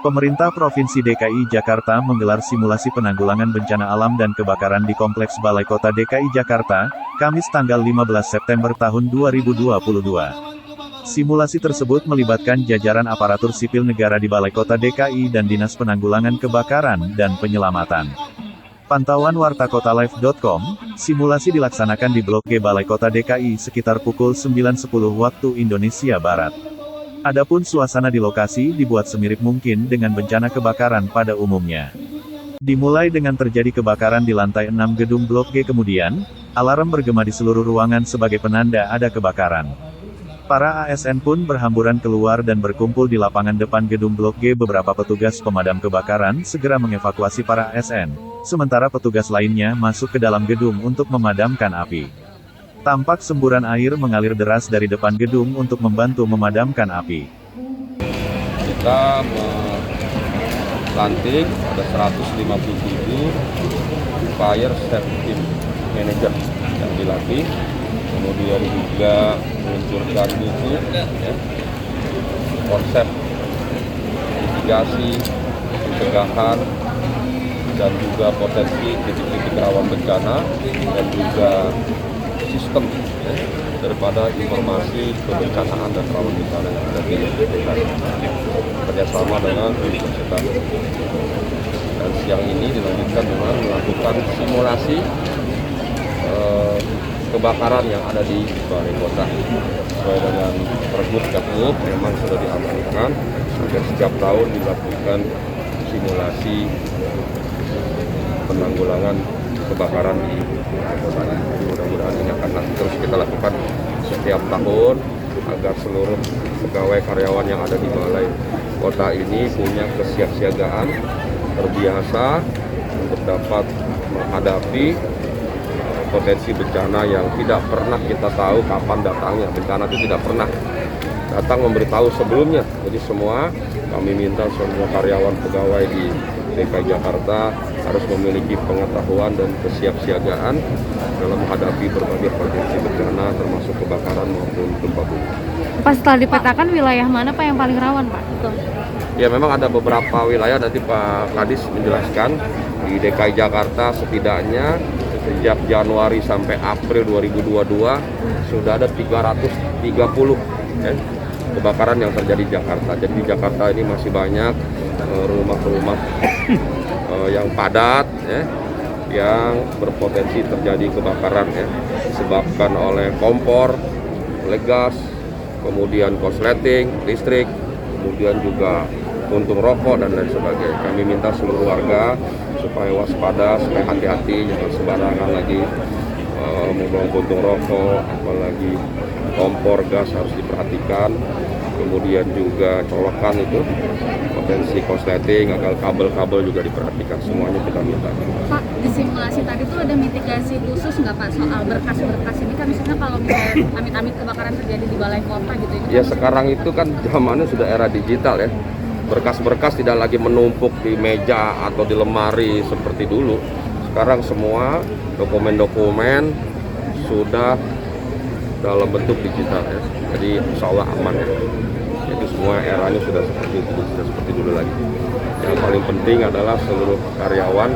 Pemerintah Provinsi DKI Jakarta menggelar simulasi penanggulangan bencana alam dan kebakaran di Kompleks Balai Kota DKI Jakarta, Kamis tanggal 15 September tahun 2022. Simulasi tersebut melibatkan jajaran aparatur sipil negara di Balai Kota DKI dan Dinas Penanggulangan Kebakaran dan Penyelamatan. Pantauan wartakotalive.com, simulasi dilaksanakan di Blok G Balai Kota DKI sekitar pukul 9.10 waktu Indonesia Barat. Adapun suasana di lokasi dibuat semirip mungkin dengan bencana kebakaran pada umumnya. Dimulai dengan terjadi kebakaran di lantai 6 gedung Blok G, kemudian, alarm bergema di seluruh ruangan sebagai penanda ada kebakaran. Para ASN pun berhamburan keluar dan berkumpul di lapangan depan gedung Blok G. Beberapa petugas pemadam kebakaran segera mengevakuasi para ASN, sementara petugas lainnya masuk ke dalam gedung untuk memadamkan api. Tampak semburan air mengalir deras dari depan gedung untuk membantu memadamkan api. Kita melantik ada 157 fire safety manager yang dilatih, kemudian juga meluncurkan buku ya, konsep mitigasi, pencegahan, dan juga potensi titik-titik rawan bencana, dan juga sistem ya, daripada informasi kebencanaan dan rawan bencana yang ada di DKI kerjasama dengan universitas. Dan siang ini dilanjutkan dengan melakukan simulasi kebakaran yang ada di Balai Kota. Sesuai dengan Pergub Jakub memang sudah diamankan agar setiap tahun dilakukan simulasi penanggulangan kebakaran di Balai Kota. Jadi mudah-mudahan ini akan terus kita lakukan setiap tahun agar seluruh pegawai karyawan yang ada di Balai Kota ini punya kesiapsiagaan, terbiasa untuk dapat menghadapi potensi bencana yang tidak pernah kita tahu kapan datangnya. Bencana itu tidak pernah datang memberitahu sebelumnya. Jadi semua kami minta semua karyawan pegawai di DKI Jakarta harus memiliki pengetahuan dan kesiapsiagaan dalam menghadapi berbagai potensi bencana termasuk kebakaran maupun gempa bumi. Pas setelah dipetakan wilayah mana Pak yang paling rawan Pak? Betul. Ya memang ada beberapa wilayah, nanti Pak Kadis menjelaskan. Di DKI Jakarta setidaknya sejak Januari sampai April 2022 sudah ada 330 ya, kebakaran yang terjadi di Jakarta. Jadi di Jakarta ini masih banyak rumah-rumah yang padat ya, yang berpotensi terjadi kebakaran ya, disebabkan oleh kompor, oleh gas, kemudian korsleting, listrik, kemudian juga puntung rokok dan lain sebagainya. Kami minta seluruh warga supaya waspada, supaya hati-hati, jangan sembarangan lagi membuang puntung rokok, apalagi kompor, gas harus diperhatikan. Kemudian juga colokan itu, potensi korsleting, agar kabel-kabel juga diperhatikan. Semuanya kita minta. Pak, di simulasi tadi tuh ada mitigasi khusus nggak Pak soal berkas-berkas ini kan, misalnya kalau misalnya amit-amit kebakaran terjadi di Balai Kota gitu ini? Ya sekarang itu kan zamannya sudah era digital ya. Berkas-berkas tidak lagi menumpuk di meja atau di lemari seperti dulu. Sekarang semua dokumen-dokumen sudah dalam bentuk digital ya. Jadi insya Allah aman ya. Itu semua eranya sudah seperti itu, sudah seperti dulu lagi. Yang paling penting adalah seluruh karyawan